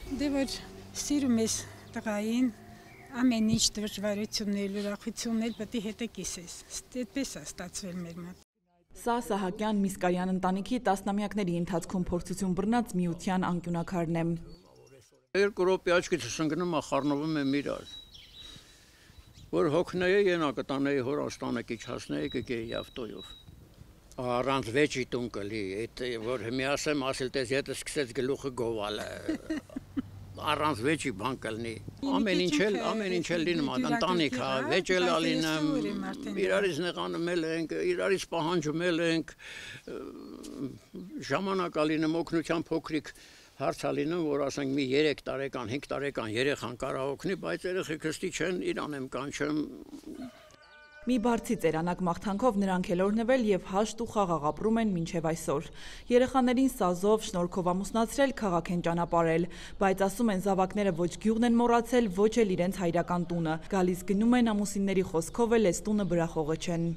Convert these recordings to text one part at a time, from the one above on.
Դե որ սիրում ես տղային, ամեն ինչ դժվարություններ, ուրախություններ պետք է հետը կիսես։ Այդպես է ստացվել մեր մոտ։ Սա Սահակյան Միսկարյան ընտանիքի տասնամյակների ընթացքում փորձություն բռնած միության անկյունաքարն է։ Երկու րոպե աչքիցս ընկնում է, խառնվում եմ իրար։ Որ հոգնեի ենա կտանեի հոր աստանը կիչացնեի կգեի ավտոյով։ Առանց վեճի տուն կլի, որ մի ասեմ ասել տես եթե սկսեց գլուխը գովալ առանց վեճի բան կլնի։ Ամեն ինչ էլ լինում ընտանիք է, վեճ էլ ալինեմ, իրարից նեղանումել ենք, իրարից պահանջումել ենք, ժամանակ ալինեմ օգնության փոքրիկ հարց ալինեմ, որ ասենք մի 3 տարեկան, 5 տարեկան երեխան կարող օգնի, բայց երեխեքը ստի չեն, իրան եմ կանչեմ։ Մի բարձի ծերանակ մաղթանքով նրանք էլ օրնվել եւ հաշտ ու խաղաղ ապրում են մինչեւ այսօր։ Երեխաներին սազով, շնորհքով ամուսնացրել, քաղաք են ճանապարհել, բայց ասում են զավակները ոչ գյուղն են մոռացել, ոչ էլ իրենց հայրական տունը։ Գալիս գնում են ամուսինների խոսքով էլ էս տունը բրախողը չեն։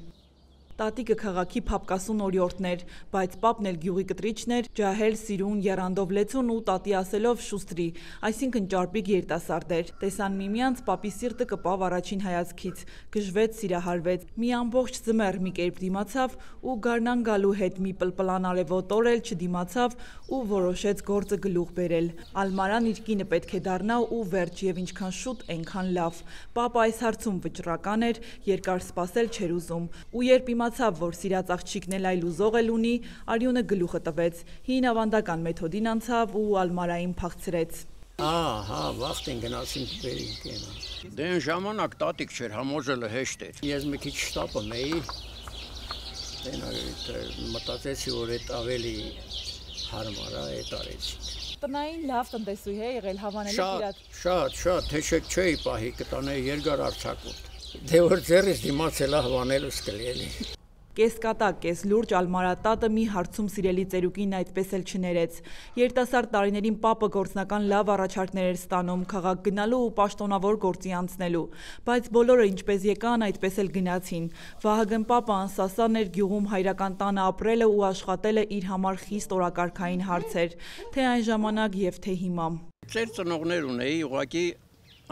Տատիկը քաղաքի փապկասուն օրիորդներ, բայց պապն էլ գյուղի կտրիչն էր, ջահել, սիրուն, եռանդով լեցուն ու տատի ասելով շուստրի, այսինքն ճարպիկ երիտասարդ էր։ Տեսան միմյանց, պապի սիրտը կպավ առաջին հայացքից, գժվեց, սիրահարվեց, մի ամբողջ ձմեռ մի կերպ դիմացավ ու գարնան գալու հետ մի պլպլան արևոտ օր էլ չդիմացավ ու որոշեց գործը գլուխ բերել։ Ալմարան իր կինը պետք է դառնա ու վերջ եւ ինչքան շուտ այնքան լավ։ Պապը այս հարցում վճռական էր, երկար սպասել չէր ուզում ու երբ իմացավ, որ սիրած աղջիկն էլ այլ ուզող էլ ունի, Արյունը գլուխը տվեց, հին ավանդական մեթոդին անցավ ու Ալմարային փախցրեց։ Ահա, վախտին գնացինք բերինք ենա։ Դե այն ժամանակ տատիկ չէր, համոզելը հեշտ էր։ Ես մի քիչ շտապում էի, մտածեցի, որ այդ ավելի հարմար է, այդ արեցինք։ Տնային լավ տնտեսուհի է եղել, հավանելի իրար։ Շատ, թեշեք չէի պահի, կտանեի երկար արձակուրդ։ Դե որ ձեռից դիմացել հավանելուս կլի էլի։ Կես կատակ, կես լուրջ Ալմարատատը մի հարցում սիրելի ծերուկին այդպես էլ չներեց։ Երիտասարդ տարիներին պապը գործնական լավ առաջարկներ էր ստանում, քաղաք գնալու ու պաշտոնավոր գործի անցնելու, բայց բոլորը ինչպես եկան, այդպես էլ գնացին։ Վահագն պապը անսասան էր գյուղում հայրական տանը ապրելը ու աշխատելը իր համար խիստ օրակարգային հարց էր, թե այն ժամանակ եւ թե հիմա։ Ծեր ծնողներ ունեի, ուղղակի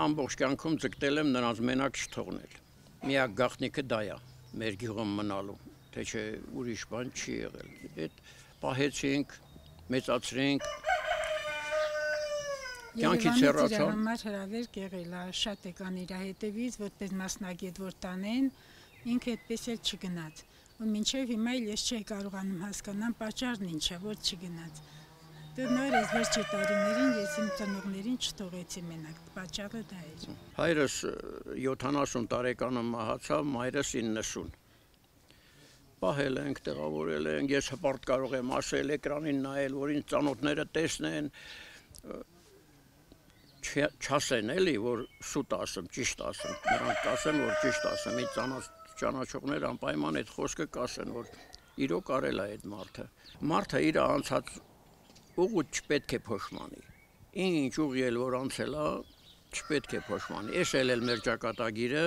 ամբողջ կյանքում ձգտել եմ նրանց մենակ չթողնել։ Միակ գաղտնիքը դա է մեր գյուղում մնալու, թե չէ ուրիշ բան չի եղել։ Այդ պահեցինք, մեծացրինք, կյանքից հեռացա։ Համար հրավերք եղել է, շատ եկան իր հետևից, որպես մասնագետ որ տանեն, ինքը այդպես էլ չգնաց։ Ու մինչև հիմա ես չէի կարողանում հասկանալ պատճառն ինչ է, որ չգնաց։ Նոր ես վերջի տարիներին ես իմ ծնողներին չթողեցի մենակ, պատճառը դա էր։ Հայրս 70 տարեկանում մահացավ, մայրս 90։ Պահել ենք, տեղավորել ենք, ես հպարտ կարող եմ ասել, էկրանին նայել, որ ինձ ծանոթները տեսնեն, չասեն էլի, որ սուտ ասեմ, ճիշտ ասեմ, նրանք կասեն, որ ճիշտ ասեմ, ինձ ճանաչողներ անպայման այդ խոսքը կասեն, որ իրոք արել է այդ մարդը։ Մարդը իր անցած ուղու չպետք է փոշմանի։ Ինչ ուղի էլ որ անցել է, չպետք է փոշմանի։ Էս էլ մեր ճակատագիրը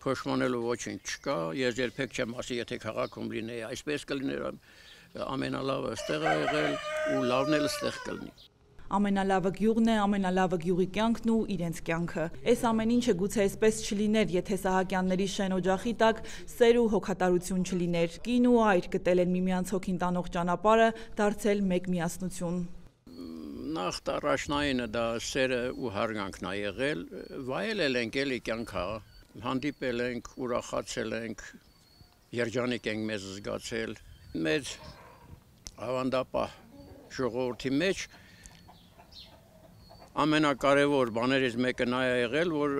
փոշմանելու ոչինչ չկա։ Ես երբեք չեմ ասի, եթե քաղաքում լինեի, այսպես կլիներ, ամենալավը ստեղ է եղել ու լավն էլ ստեղ կլինի։ Ամենալավը գյուղն է, ամենալավը գյուղի կյանքն ու իրենց կյանքը։ Այս ամեն ինչը գուցե այսպես չլիներ, եթե Սահակյանների շեն օջախի տակ սեր ու հոգատարություն չլիներ։ Կին ու այր գտել են միմյանց հոգին տանող ճանապարհը, դարձել մեկ միասնություն։ Նախ առաջնայինը դա սերը ու հարգանքն է եղել, վայելել ենք էլի կյանքա, հանդիպել ենք, ուրախացել ենք, երջանիկ ենք մեզ զգացել։ Մեր ավանդապահ ժողովրդի մեջ ամենակարևոր բաներից մեկը նա է եղել, որ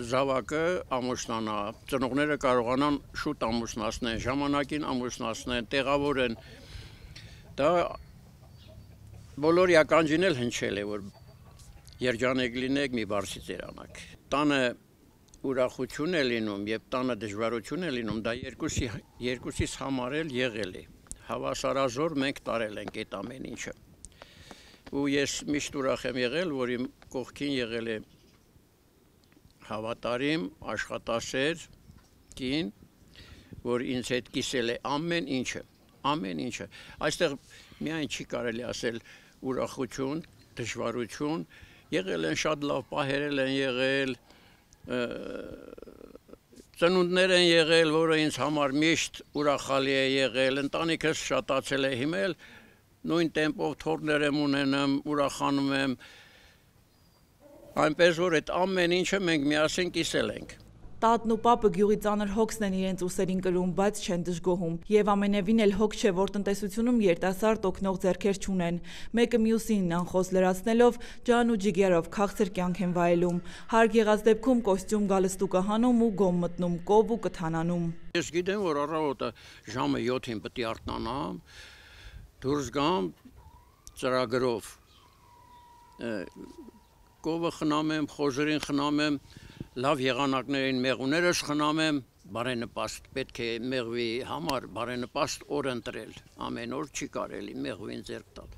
զավակը ամուսնանա, ծնողները կարողանան շուտ ամուսնացնեն, ժամանակին ամուսնացնեն, տեղավորեն։ Դա բոլոր ականջին էլ հնչել է, որ երջանիկ լինեք մի բարձի ծերանակ։ Տանը ուրախություն է լինում եւ տանը դժվարություն է լինում, դա երկուսիս համար էլ եղել է։ Հավասարազոր մենք տարել ենք այդ ամեն ինչը։ Ու ես միշտ ուրախ եմ եղել, որ իմ կողքին եղել է հավատարիմ, աշխատասեր կին, որ ինձ հետ կիսել է ամեն ինչը։ Այստեղ միայն չի կարելի ասել ուրախություն, դժվարություն, եղել են շատ լավ պահերել են եղել, ծնունդներ են եղել, որը ինձ համար միշտ ուրախալի է եղել, ընտանիքս շատացել է հիմել, նույն տեմպով թորներ եմ ունենում, ուրախանում եմ, այնպես որ այդ ամեն ինչը մենք միասին կիսել ենք։ Տատն ու պապը գյուղի ծանր հոգսն են իրենց ուսերին կրում, բայց չեն դժգոհում։ Եվ ամենևին էլ հոգ չէ, որ տնտեսությունում երիտասարդ օգնող ձեռքեր չունեն։ Մեկը մյուսին անխոս լրացնելով, ջան ու ջիգերով քաղցր կյանք են վայելում։ Հարկ եղած դեպքում կոստյում գալստուկը հանում ու գոմ մտնում, կով ու կթանանում։ Ես գիտեմ, որ առավոտը ժամը 7-ին պետք է արթնանամ, դուրս գամ ծրագրով, կովը խնամեմ, խոժերին խնամեմ, լավ եղանակներին մեղուներս խնամեմ, բարենպաստ պետք է մեղվի համար բարենպաստ օր ընտրել, ամեն օր չի կարելի մեղվին ձեռք տալ։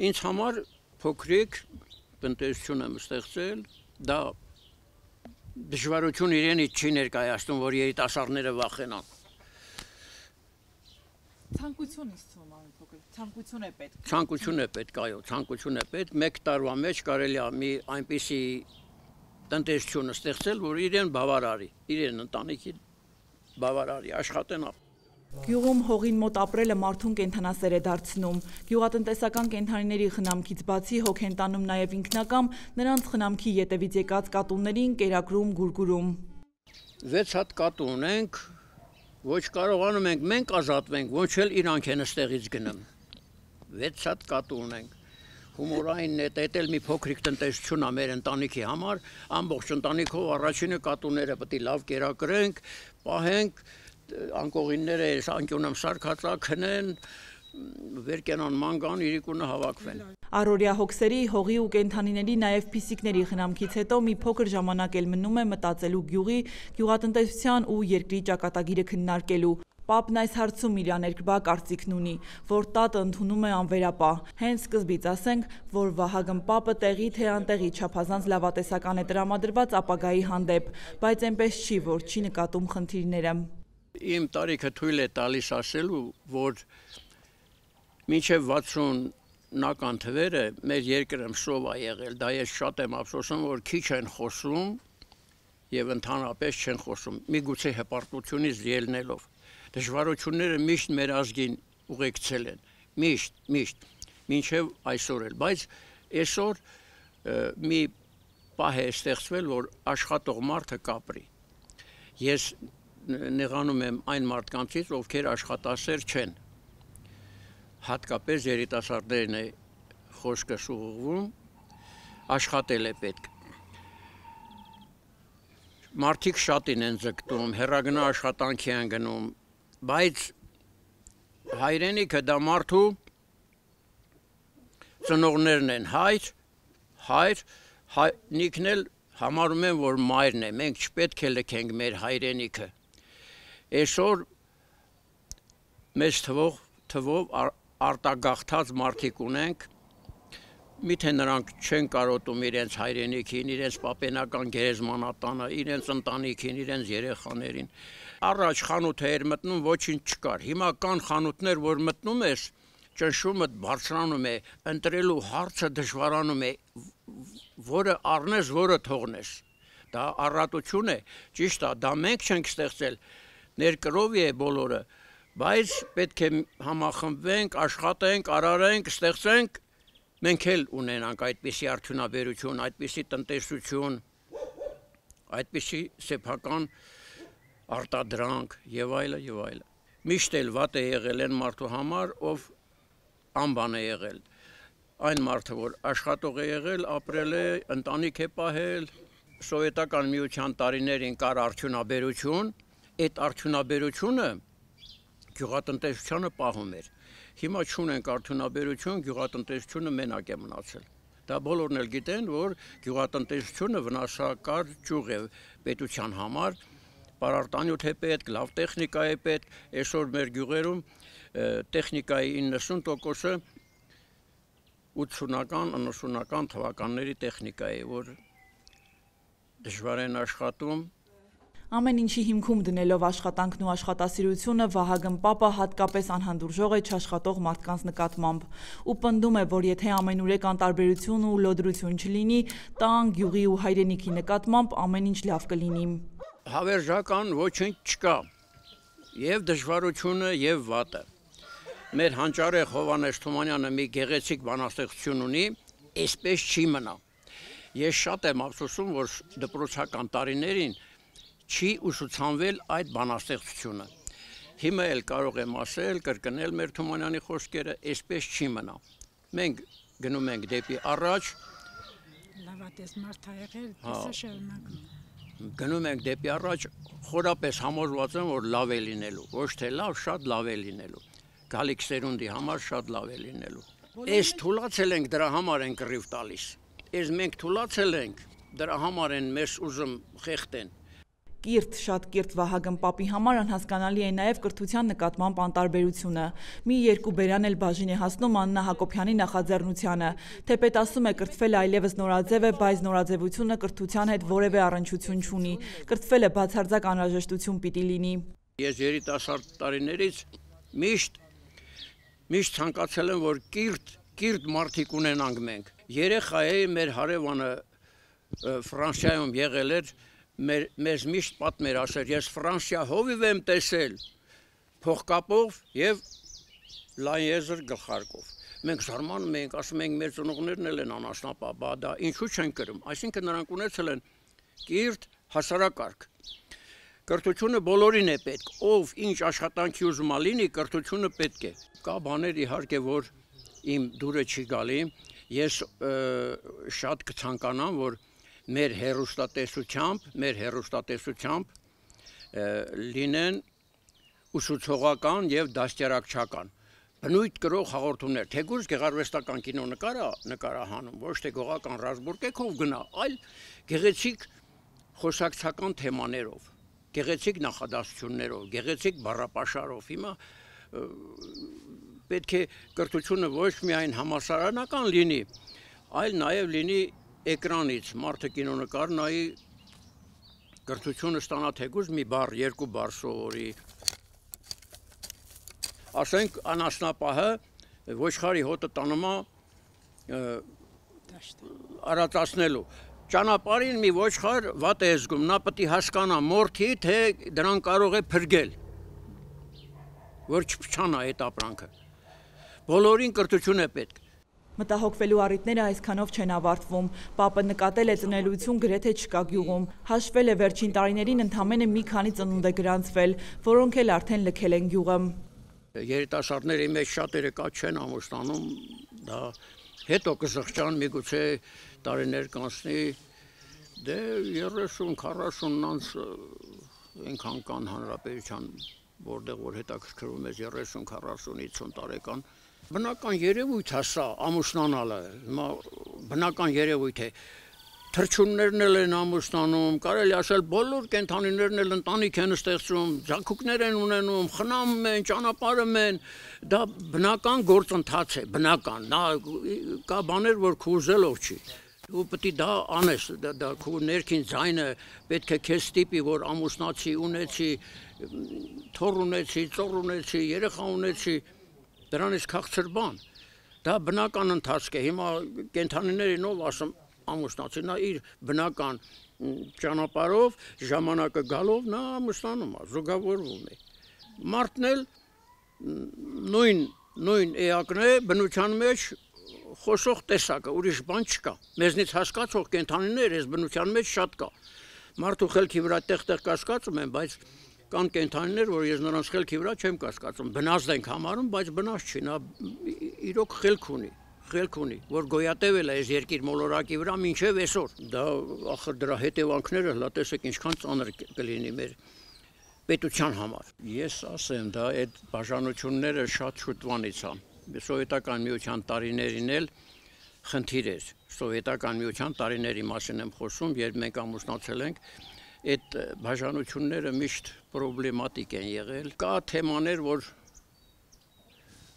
Ինձ համար փոքրիկ տնտեսություն եմ ստեղծել, դա դժվարություն իրենից չի ներկայացնում, որ երիտասարդները վախենան։ Ցանկություն է ցույց անում փոքր, ցանկություն է պետք։ Ցանկություն է պետք, այո, ցանկություն է պետք, մեկ տարվա մեջ կարելի է մի այնպիսի տնտեսություն ստեղծել, որ իրեն բավարարի, իրեն ընտանիքին բավարարի, աշխատեն։ Գյուղում հողին մոտ ապրելը մարդուն կենդանասեր է դարձնում։ Գյուղատնտեսական կենդանիների խնամքից բացի հոգ են տանում նաև ինքնակամ, նրանց խնամքի ետևից եկած կատուներին կերակրում, գուրգուրում։ 6 հատ կատու ունենք, ոչ կարողանում ենք մենք ազատվենք, ոչ էլ իրանք են ստեղից գնում։ 6 հատ կատու ունենք։ Հումորայինն է, դա մի փոքրիկ տնտեսություն է մեր ընտանիքի համար, ամբողջ ընտանիքով առաջինը կատուները պետք է լավ կերակրենք, պահենք, անկողինները անկյունում սարքածա քնեն, վեր կենան մանգան, իրիկունը հավաքվեն։ Առօրյա հոգսերի, հողի ու կենդանիների, նաև փիսիկների խնամքից հետո մի փոքր ժամանակ էլ մնում է մտածելու գյուղի, գյուղատնտեսության ու երկրի ճակատագիրը քննարկելու։ Պապն այս հարցում իր աներկբա կարծիքն ունի, որ տատը ընդունում է անվերապահ։ Հենց սկզբից ասենք, որ Վահագն պապը տեղի թե անտեղի չափազանց լավատեսական է տրամադրված ապագայի հանդեպ, բայց այնպես չի, որ չի նկատում խնդիրները։ Իմ տարիքը թույլ է տալիս ասելու, որ մինչև 60-նական թվերը մեր երկրը սով է եղել, դա ես շատ եմ ափսոսում, որ քիչ են խոսում եւ ընդհանրապես չեն խոսում, միգուցե հպարտությունից ելնելով։ Դժվարությունները միշտ մեր ազգին ուղեկցել են, միշտ, մինչև այսօր էլ, բայց այսօր մի պահ է ստեղծվել, որ աշխատող մարդը կապրի։ Ես նեղանում եմ այն մարդկանցից, ովքեր աշխատասեր չեն, հատկապես երիտասարդներն է խոսքս ուղղվում, աշխատել է պետք։ Մարդիկ շատին են ձգտում, հեռագնա աշխատանքի են գնում, բայց հայրենիքը դա մարդու ծնողներն են, հայրենիքն էլ համարում են, որ մայրն է, մենք չպետք է լքենք մեր հայրենիքը։ Այսօր մեծ թվով արտագաղթած մարդիկ ունենք, միթե նրանք չեն կարոտում իրենց հայրենիքին, իրենց պապենական գերեզմանատանը, իրենց ընտանիքին, իրենց երեխաներին։ Առաջ խանութ էր մտնում, ոչինչ չկար։ Հիմա կան խանութներ, որ մտնում ես, ճնշումդ բարձրանում է, ընտրելու հարցը դժվարանում է, որը առնես, որը թողնես։ Դա առատություն է, ճիշտ է, դա մենք չենք ստեղծել, ներկրով է բոլորը, բայց պետք է համախմբվենք, աշխատենք, արարենք, ստեղծենք, մենք էլ ունենանք այդպիսի արդյունաբերություն, այդպիսի տնտեսություն, այդպիսի սեփական արտադրանք եւ այլը եւ այլը։ Միշտ էլ վատ է եղել այն մարդու համար, ով անբան է եղել։ Այն մարդը, որ աշխատող է եղել, ապրել է, ընտանիք է պահել, սովետական միության տարիներին կար արդյունաբերություն, այդ արդյունաբերությունը գյուղատնտեսությանը պահում էր։ Հիմա չունենք արդյունաբերություն, գյուղատնտեսությունը մենակ է մնացել։ Դա բոլորն էլ գիտեն, որ գյուղատնտեսությունը վնասակար ճյուղ է պետության համար, պարարտանյութ է պետք, լավ տեխնիկա է պետք, այսօր մեր գյուղերում տեխնիկայի 90%-ը 80-ական, 90-ական թվականների տեխնիկա է, որ դժվար են աշխատում։ Ամեն ինչի հիմքում դնելով աշխատանքն ու աշխատասիրությունը Վահագն Պապը հատկապես անհանդուրժող է չաշխատող մարդկանց նկատմամբ ու պնդում է, որ եթե ամենուրեք անտարբերություն ու լոդրություն չլինի, տան, գյուղի ու հայրենիքի նկատմամբ ամեն ինչ լավ կլինի։ Հավերժական ոչինչ չկա, եւ դժվարությունը եւ վատը։ Մեր հանճարեղ Հովհաննես Թումանյանը մի գեղեցիկ բանաստեղծություն ունի, այսպես չի մնա։ Ես շատ եմ ափսոսում, որ դպրոցական տարիներին չի ուսուցանվել այդ բանաստեղծությունը։ Հիմա էլ կարող եմ ասել, կրկնել մեր Թումանյանի խոսքերը, այսպես չի մնա։ Մենք գնում ենք դեպի առաջ, լավատես մարդ ա եղել, դասը շարունակում։ Գնում ենք դեպի առաջ, խորապես համոզված եմ, որ լավ է լինելու, ոչ թե լավ, շատ լավ է լինելու։ Գալիք սերունդի համար շատ լավ է լինելու։ Այս թուլացել ենք, դրա համար են կռիվ տալիս։ Այս մենք թուլացել ենք, դրա համար են մեզ ուզում խեղդեն։ Կիրթ, շատ կիրթ Վահագն Պապի համար անհասկանալի է նաև կրթության նկատմամբ անտարբերությունը։ Մի երկու բերան էլ բաժին է հասնում Աննա Հակոբյանի նախաձեռնությանը։ Թեպետ ասում է կրթվելը այլևս նորաձև է, բայց նորաձևությունը կրթության հետ որևէ առնչություն չունի։ Կրթվելը բացարձակ անհրաժեշտություն պիտի լինի։ Ես երիտասարդ տարիներից միշտ ցանկացել եմ, որ կիրթ մարդիկ ունենանք մենք։ Երեխա է մեր հարևանը Ֆրանսիայում եղել էր, մեզ միշտ պատմեր ասեր, ես Ֆրանսիա հովիվ եմ տեսել, փողկապով եւ լայեզր գլխարկով։ Մենք զարմանում ենք, ասում ենք մեր ծնողներն էլ են անասնապահ, բա դա ինչու չեն կրում։ Այսինքն նրանք ունեցել են կիրթ հասարակարգ։ Կրթությունը բոլորին է պետք, ով ինչ աշխատանքի ուզում ա լինի, կրթությունը պետք է։ Կա բաներ իհարկե, որ իմ դուրը չի գալի, ես շատ կցանկանամ, որ մեր հեռուստատեսությամբ լինեն ուսուցողական եւ դաստիարակչական բնույթ կրող հաղորդումներ, թեկուզ գեղարվեստական կինո նկարահանում, ոչ թե գողական ռազմուրկեքով գնա, այլ գեղեցիկ խոսակցական թեմաներով, գեղեցիկ նախադասություններով, գեղեցիկ բառապաշարով։ Հիմա պետք է կրթությունը ոչ միայն համալսարանական լինի, այլ նաև լինի էկրանից, մարդը կինոնկար նայի, կրթությունը ստանա թեկուզ մի բառ, երկու բառ սովորի։ Ասենք անասնապահը ոչխարի հոտը տանում է արածացնելու։ Ճանապարհին մի ոչխար վատ է զգում, նա պետք է հասկանա մորթի, թե դրան կարող է փրկել, որ չփչանա այդ ապրանքը։ Բոլորին կրթություն է պետք։ Մտահոգվելու առիթները այսքանով չեն ավարտվում։ Պապը նկատել է ծնելիություն գրեթե չկա գյուղում։ Հաշվել է վերջին տարիներին ընդամենը մի քանի ծնունդ է գրանցվել, որոնք էլ արդեն լքել են գյուղը։ Երիտասարդների մեջ շատերը կա չեն ամուսնանում, դա հետո կզղջան, միգուցե տարիներ կանցնի, դե 30-40 անց այնքան կան հանրապետության, որտեղ որ հետաքրքրում ես 30-40-50 տարեկան, բնական երևույթ է սա ամուսնանալը, բնական երևույթ է, թռչուններն էլ են ամուսնանում, կարելի ասել բոլոր կենդանիներն էլ ընտանիք են ստեղծում, ձագուկներ են ունենում, խնամում են, ճանապարհում են, դա բնական գործընթաց է, բնական, կա բաներ, որ քո ուզելով չի, դու պետք է դա անես, դա քո ներքին ձայնը պետք է քեզ ստիպի, որ ամուսնացի, ունեցի, թոռ ունեցի, ծոռ ունեցի, երեխա ունեցի, դրանից քաղցր բան, դա բնական ընթացք է, հիմա կենդանիներին ով ասում ամուսնացի, նա իր բնական ճանապարհով, ժամանակը գալով նա ամուսնանում է, զուգավորվում է։ Մարդն էլ նույն էակն է, բնության մեջ խոսող տեսակը, ուրիշ բան չկա։ Մեզնից հասկացող կենդանիներ այս բնության մեջ շատ կա։ Մարդու խելքի վրա տեղ-տեղ կասկածում են, բայց կան կենդանիներ, որ ես նրանց խելքի վրա չեմ կասկածում։ Բնազդ ենք համարում, բայց բնaz չի, նա իրոք խելք ունի, որ գոյատևել է այս երկիր մոլորակի վրա մինչև այսօր։ Դա ախր դրա հետևանքները, հլա տեսեք ինչքան ծանր կլինի մեր պետության համար։ Ես ասեմ, դա այդ բաժանությունները շատ շուտվանից են։ Սովետական միության տարիներին էլ խնդիր էր։ Սովետական միության տարիների մասին եմ խոսում, երբ մենք ամուսնացել ենք, այդ բաժանությունները միշտ պրոբլեմատիկ են եղել։ Կա թեմաներ, որ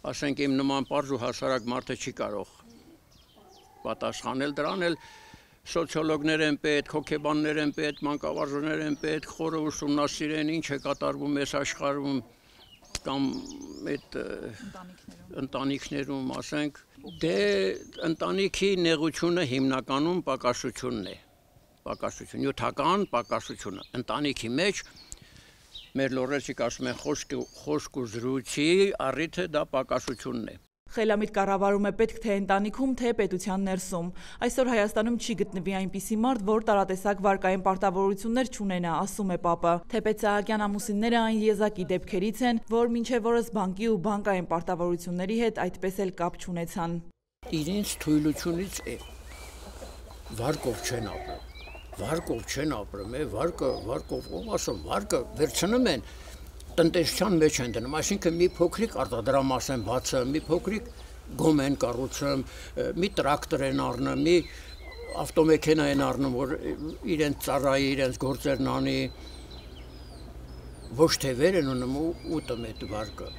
ասենք իմ նման պարզ ու հասարակ մարդը չի կարող պատասխանել, դրան էլ սոցիոլոգներ են պետք, հոգեբաններ են պետք, մանկավարժներ են պետք, խորը ուսումնասիրեն ինչ է կատարվում այս աշխարհում կամ այդ ընտանիքներում, ասենք, դե ընտանիքի նեղությունը հիմնականում պակասությունն է, պակասություն, նյութական պակասությունը, ընտանիքի մեջ մեր լոռեցիկ ասում են խոսք ու զրույցի առիթը դա պակասությունն է։ Խելամիտ կառավարում է պետք թե ընտանիքում, թե պետության ներսում։ Այսօր Հայաստանում չի գտնվի այնպիսի մարդ, որ տարատեսակ վարկային պարտավորություններ չունենա, ասում է Պապը։ Թեպետ Սահակյան ամուսինները այն եզակի դեպքերից են, որ մինչև օրս բանկի ու բանկային պարտավորությունների հետ այդպես էլ կապ չունեցան։ Իրենց թույլությունից է։ Վարկով չեն ապրում։ Վարկով չեն ապրում, վարկով ով ասում, վարկը վերցնում են տնտեսության մեջ են դնում, այսինքն մի փոքրիկ արտադրամաս են բացում, մի փոքրիկ գոմ են կառուցում, մի տրակտոր են առնում, մի ավտոմեքենա են առնում, որ իրենց ծառայի, իրենց գործերն անի, ոչ թե վեր են ունում ու ուտում այդ վարկը։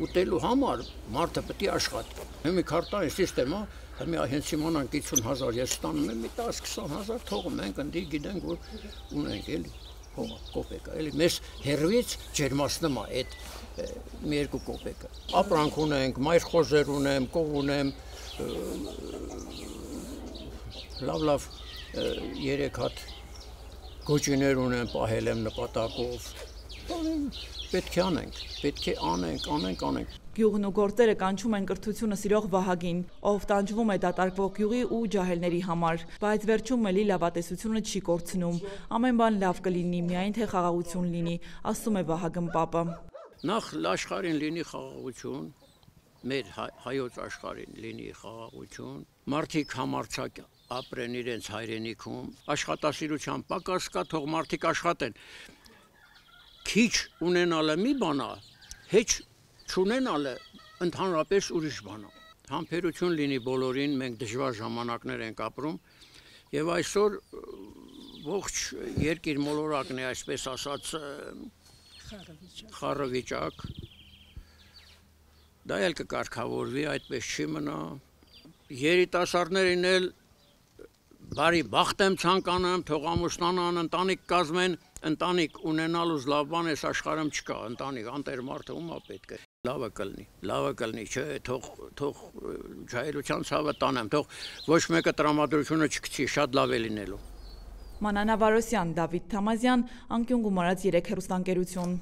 Ուտելու համար մարդը պետք է աշխատի։ Մի քարտային սիստեմա, մի հենց իմանանք 50,000 ես ստանում եմ, մի 10-20,000 թողում ենք, ընդ գիտենք, որ ունենք էլի։ Կոպեկը, էլի մեզ հերվից ջերմացնում է այդ մի երկու կոպեկը։ Ապրանք ունենք, մայր խոզեր ունեմ, կով ունեմ, լավ 3 հատ գոճիներ ունեմ, պահել եմ նպատակով։ Պետք է անենք, պետք է անենք։ Գյուղն ու գործերը կանչում են կրթությունը սիրող Վահագին, ով տանջվում է դատարկվող գյուղի ու ջահելների համար, բայց վերջում էլի լավատեսությունը չի կորցնում։ Ամեն բան լավ կլինի, միայն թե խաղաղություն լինի, ասում է Վահագն Պապը։ Նախ աշխարհին լինի խաղաղություն, մեր հայոց աշխարհին լինի խաղաղություն, մարդիկ համարձակ ապրեն իրենց հայրենիքում, աշխատասիրության պակաս կա, թող մարդիկ աշխատեն։ Քիչ ունենալը մի բան է, հեչ չունենալը ընդհանրապես ուրիշ բան է։ Համբերություն լինի բոլորին, մենք դժվար ժամանակներ ենք ապրում եւ այսօր ողջ երկիր մոլորակն է, այսպես ասած, խառը վիճակ։ Դա էլ կկարգավորվի, այդպես չի մնա։ Երիտասարդներին էլ բարի բախտ եմ ցանկանում, թող ամուսնանան, ընտանիք կազմեն, ընտանիք ունենալուց լավ բան էս աշխարհում չկա, ընտանիք, անտեր մարդը ումա պետք է։ Լավը կլինի, չէ, թող ջահելության ցավը տանեմ, թող ոչ մեկը տրամադրությունը չգցի, շատ լավ է լինելու։ Մանանա Վարոսյան, Դավիթ Թամազյան, Անկյուն Գումարած 3 հեռուստաընկերություն։